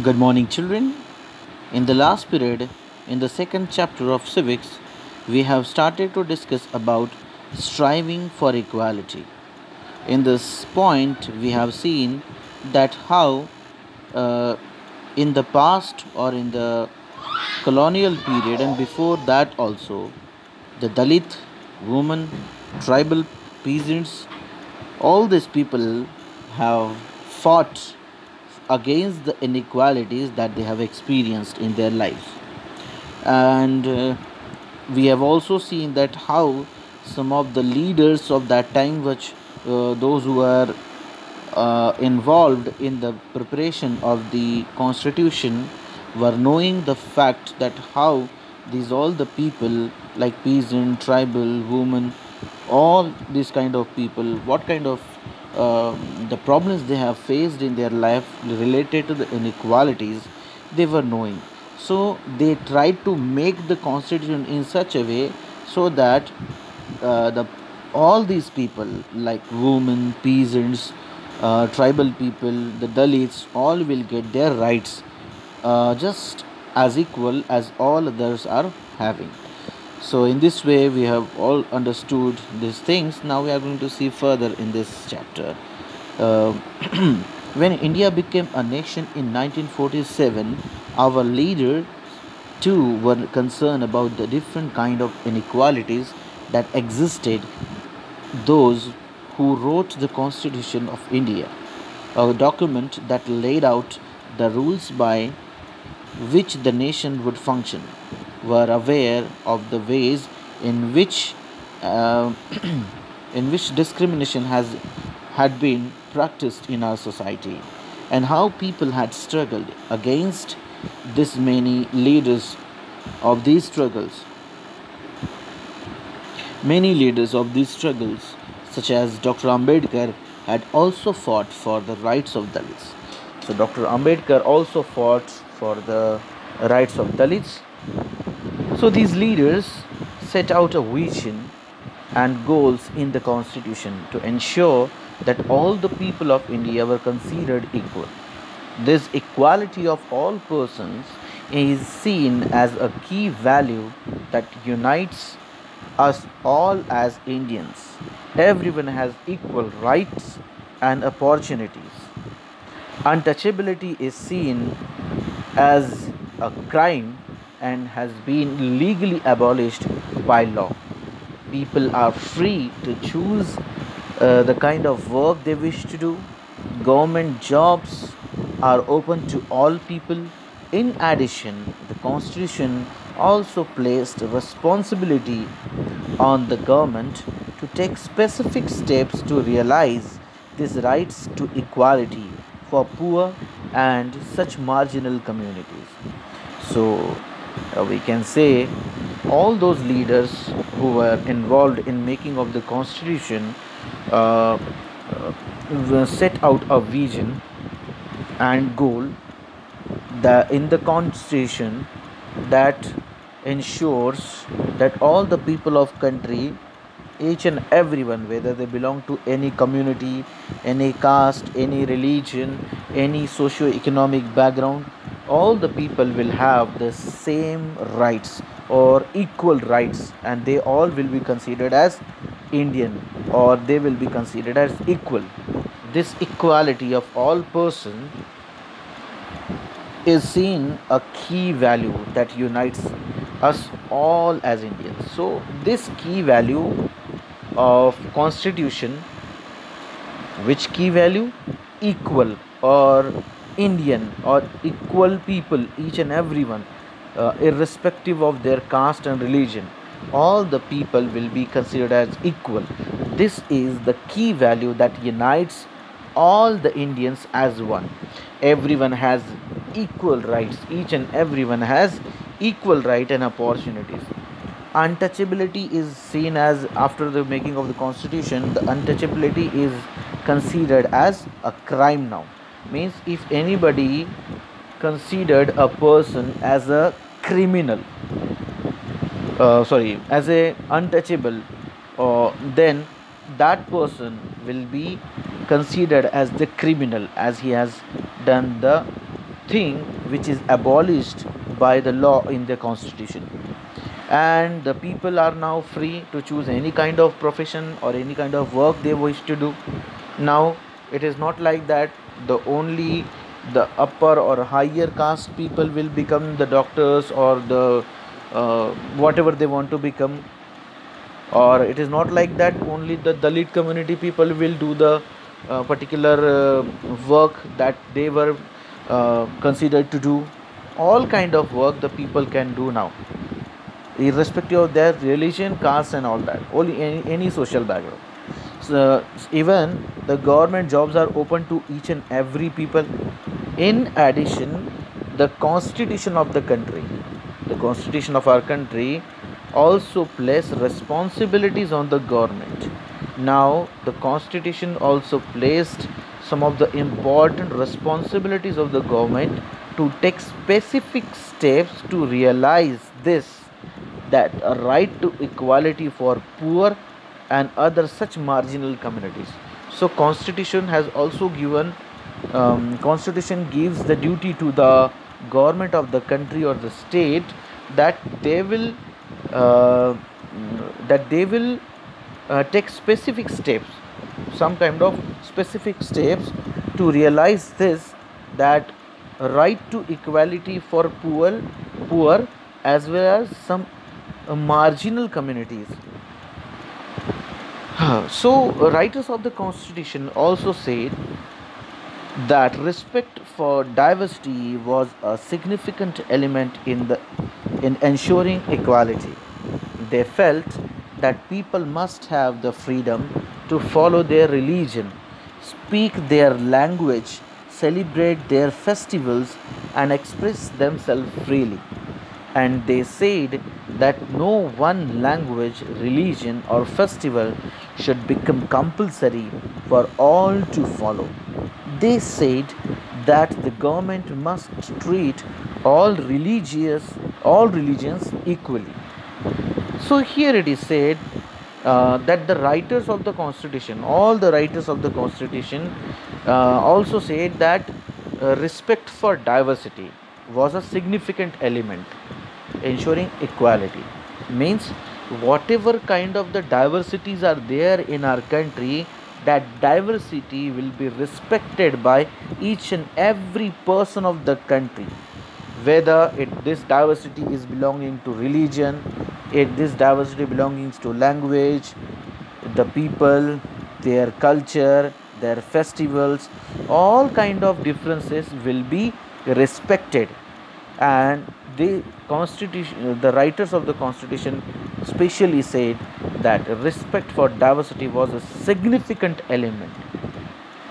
Good morning, children. In the last period, in the second chapter of civics, we have started to discuss about striving for equality. In this point, we have seen that how uh, in the past or in the colonial period and before that also, the Dalit, women, tribal peasants, all these people have fought against the inequalities that they have experienced in their lives. And we have also seen that how some of the leaders of that time, which those who were involved in the preparation of the constitution, were knowing the fact that how these all the people like peasant, tribal, women, all these kind of people, what kind of the problems they have faced in their life related to the inequalities, they were knowing. So they tried to make the constitution in such a way so that the all these people like women, peasants, tribal people, the Dalits, all will get their rights just as equal as all others are having. So in this way, we have all understood these things. Now we are going to see further in this chapter. Uh, when India became a nation in 1947, our leaders too were concerned about the different kind of inequalities that existed. Those who wrote the Constitution of India, a document that laid out the rules by which the nation would function, were aware of the ways in which uh, in which discrimination had been practiced in our society, and how people had struggled against this. Many leaders of these struggles, such as Dr. Ambedkar, had also fought for the rights of Dalits. So Dr. Ambedkar also fought for the rights of Dalits. So these leaders set out a vision and goals in the constitution to ensure that all the people of India were considered equal. This equality of all persons is seen as a key value that unites us all as Indians. Everyone has equal rights and opportunities. Untouchability is seen as a crime and has been legally abolished by law. People are free to choose the kind of work they wish to do. Government jobs are open to all people. In addition, the Constitution also placed responsibility on the government to take specific steps to realize these rights to equality for poor and such marginal communities. So we can say all those leaders who were involved in making of the constitution uh, set out a vision and goal that in the constitution that ensures that all the people of country, each and everyone, whether they belong to any community, any caste, any religion, any socio-economic background, all the people will have the same rights or equal rights, and they all will be considered as Indian, or they will be considered as equal. This equality of all person is seen a key value that unites us all as Indians. So this key value of constitution, which key value? Equal or Indian or equal people, each and everyone, irrespective of their caste and religion, all the people will be considered as equal. This is the key value that unites all the Indians as one. Everyone has equal rights, each and everyone has equal right and opportunities. Untouchability is seen as, after the making of the constitution, the untouchability is considered as a crime now. Means if anybody considered a person as a criminal, as a untouchable, then that person will be considered as the criminal, as he has done the thing which is abolished by the law in the constitution, and the people are now free to choose any kind of profession or any kind of work they wish to do. Now it is not like that the only the upper or higher caste people will become the doctors or the whatever they want to become, or it is not like that only the Dalit community people will do the particular work that they were considered to do. All kind of work the people can do now, irrespective of their religion, caste and all that, only any social background. So even the government jobs are open to each and every people. In addition, the constitution of the country, the constitution of our country also place responsibilities on the government. Now the constitution also placed some of the important responsibilities of the government to take specific steps to realize this, that a right to equality for poor and other such marginal communities. So constitution has also given constitution gives the duty to the government of the country or the state that they will uh, take specific steps, some kind of specific steps to realize this, that right to equality for poor as well as some marginal communities. So writers of the constitution also said that respect for diversity was a significant element in ensuring equality. They felt that people must have the freedom to follow their religion, speak their language, celebrate their festivals, and express themselves freely. And they said that no one language, religion, or festival should become compulsory for all to follow. They said that the government must treat all religions equally. So here it is said that the writers of the constitution, all the writers of the constitution, also said that respect for diversity was a significant element ensuring equality. Means whatever kind of the diversities are there in our country, that diversity will be respected by each and every person of the country, whether this diversity is belonging to religion, if this diversity belongs to language, the people, their culture, their festivals, all kind of differences will be respected. And the writers of the constitution specially said that respect for diversity was a significant element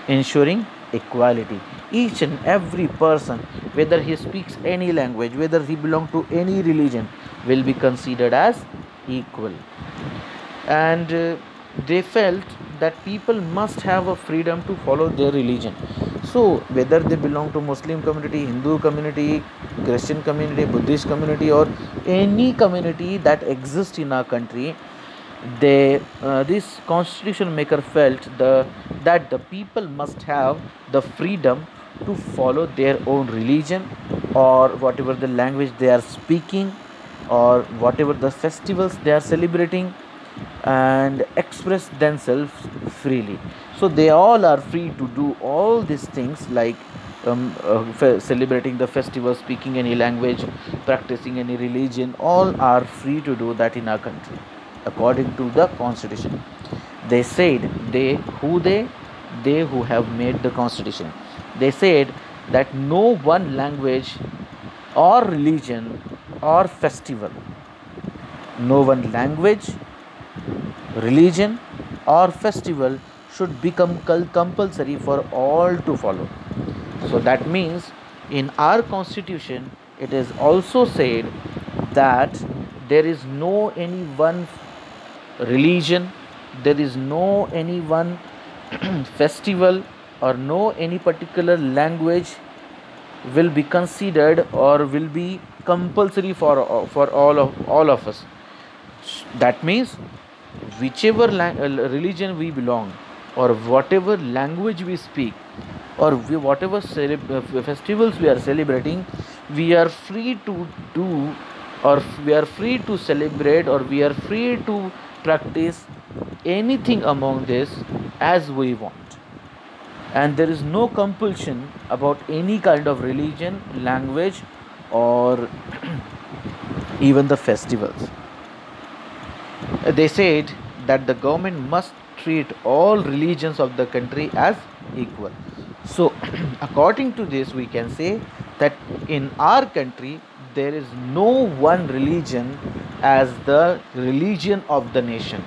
ensuring equality. Each and every person, whether he speaks any language, whether he belongs to any religion, will be considered as equal. And they felt that people must have a freedom to follow their religion. So whether they belong to Muslim community, Hindu community, Christian community, Buddhist community, or any community that exists in our country, this constitution maker felt that the people must have the freedom to follow their own religion, or whatever the language they are speaking, or whatever the festivals they are celebrating, and express themselves freely. So they all are free to do all these things, like celebrating the festival, speaking any language, practicing any religion. All are free to do that in our country according to the constitution. They said, they who have made the constitution, they said that no one language or religion or festival, no one language, religion, or festival should become compulsory for all to follow. So that means in our constitution it is also said that there is no any one religion, there is no any one festival, or no any particular language will be considered or will be compulsory for all of us. That means whichever religion we belong, or whatever language we speak, or whatever festivals we are celebrating, we are free to do, or we are free to celebrate, or we are free to practice anything among this as we want. And there is no compulsion about any kind of religion, language, or even the festivals. They said that the government must treat all religions of the country as equal. So, according to this, we can say that in our country there is no one religion as the religion of the nation.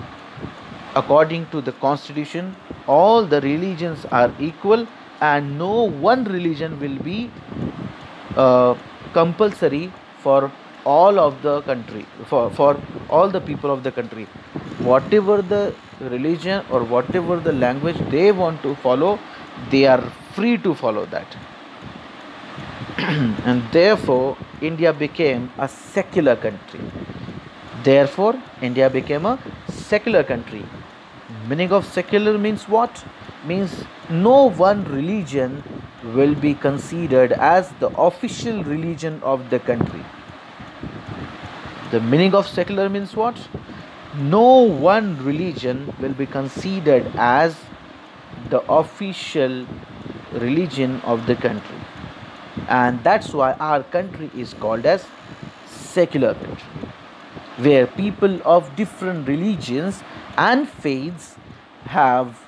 According to the constitution, all the religions are equal, and no one religion will be compulsory for all of the country, for all the people of the country. Whatever the religion or whatever the language they want to follow, they are free to follow that. And therefore India became a secular country. Therefore India became a secular country. Meaning of secular means what? Means no one religion will be considered as the official religion of the country. The meaning of secular means what? No one religion will be considered as the official religion of the country. And that's why our country is called as secular country, where people of different religions and faiths have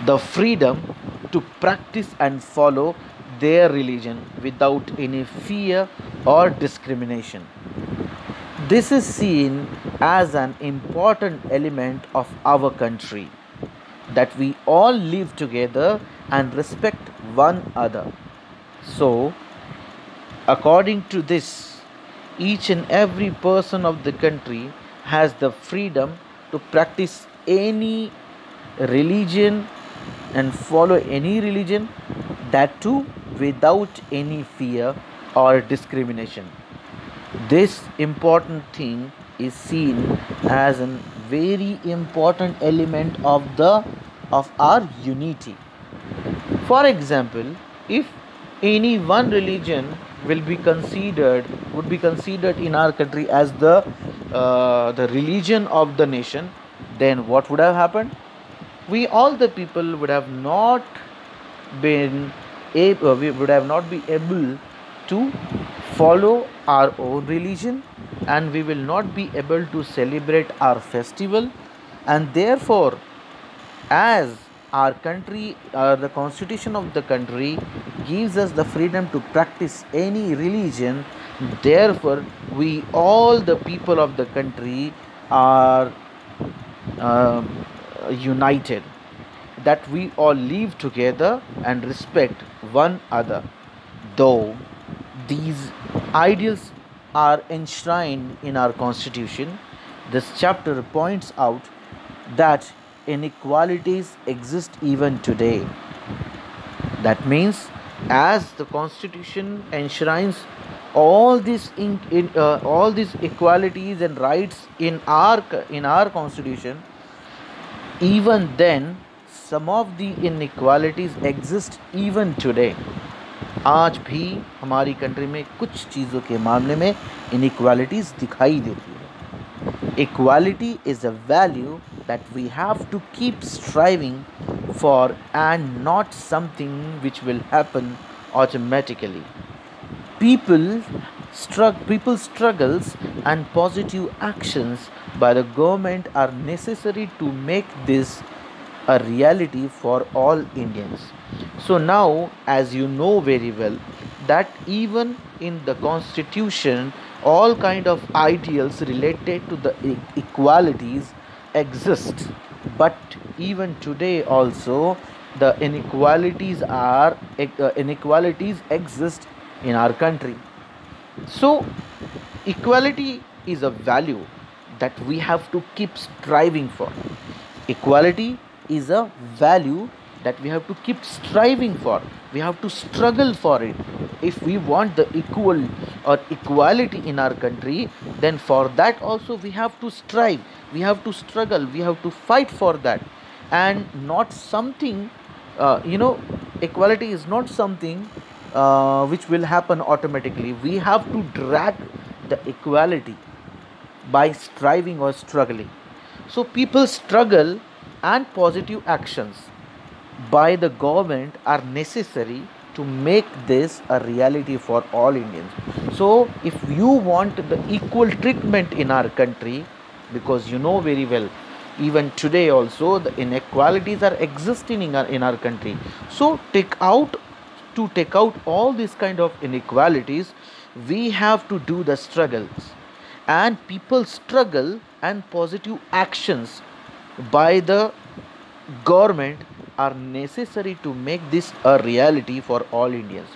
the freedom to practice and follow their religion without any fear or discrimination. This is seen as an important element of our country, that we all live together and respect one another. So, according to this, each and every person of the country has the freedom to practice any religion and follow any religion, that too without any fear or discrimination. This important thing is seen as a very important element of our unity. For example, if any one religion would be considered in our country as the religion of the nation, then what would have happened? We all the people would have not been we would have not be able to follow our own religion, and we will not be able to celebrate our festival. And therefore, as our country, the constitution of the country gives us the freedom to practice any religion, therefore we all the people of the country are uh, united, that we all live together and respect one another. Though these ideals are enshrined in our constitution, this chapter points out that inequalities exist even today. That means, as the constitution enshrines all these equalities and rights in our constitution, even then some of the inequalities exist even today. आज भी हमारी country में कुछ चीज़ों के मामले में inequalities दिखाई देती है. Equality is a value that we have to keep striving for, and not something which will happen automatically. People's struggles and positive actions by the government are necessary to make this a reality for all Indians. So now, as you know very well, that even in the constitution, all kind of ideals related to the equalities exist. But even today also, the inequalities exist in our country. So equality is a value that we have to keep striving for. Equality is a value that we have to keep striving for. We have to struggle for it. If we want the equal or equality in our country, then for that also we have to strive, we have to struggle, we have to fight for that. And not something, equality is not something which will happen automatically. We have to drag the equality by striving or struggling. So people struggle and positive actions by the government are necessary to make this a reality for all Indians. So if you want the equal treatment in our country, because you know very well, even today also the inequalities are existing in our country. So to take out all these kind of inequalities, we have to do the struggles. And people struggle and positive actions by the government are necessary to make this a reality for all Indians.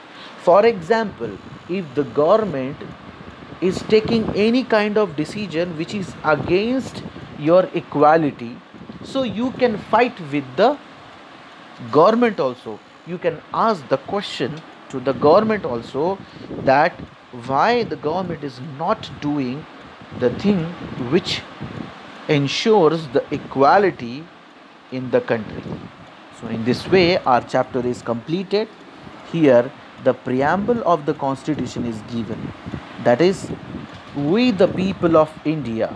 For example, if the government is taking any kind of decision which is against your equality, so you can fight with the government also. You can ask the question to the government also, that why the government is not doing the thing which ensures the equality in the country. So in this way our chapter is completed. Here the preamble of the constitution is given, that is, we the people of India,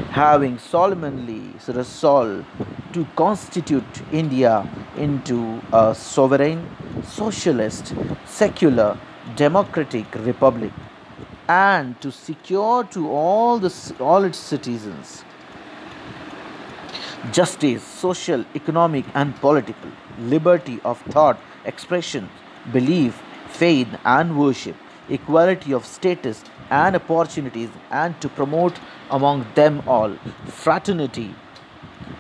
having solemnly resolved to constitute India into a sovereign, socialist, secular, democratic republic, and to secure to all its citizens justice, social, economic, and political, liberty of thought, expression, belief, faith, and worship, equality of status and opportunities, and to promote among them all fraternity,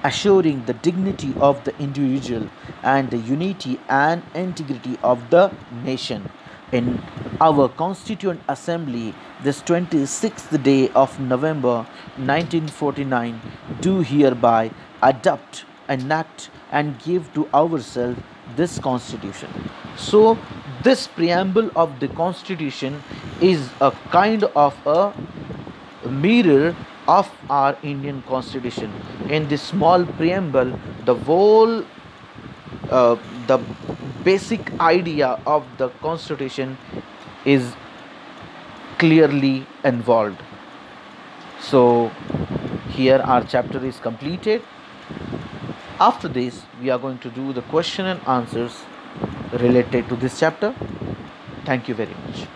assuring the dignity of the individual and the unity and integrity of the nation. In our Constituent Assembly, this 26th day of November 1949, do hereby adopt, enact, and give to ourselves this Constitution. So, this preamble of the Constitution is a kind of a mirror of our Indian Constitution. In this small preamble, the basic idea of the Constitution is clearly involved. So here our chapter is completed. After this we are going to do the question and answers related to this chapter. Thank you very much.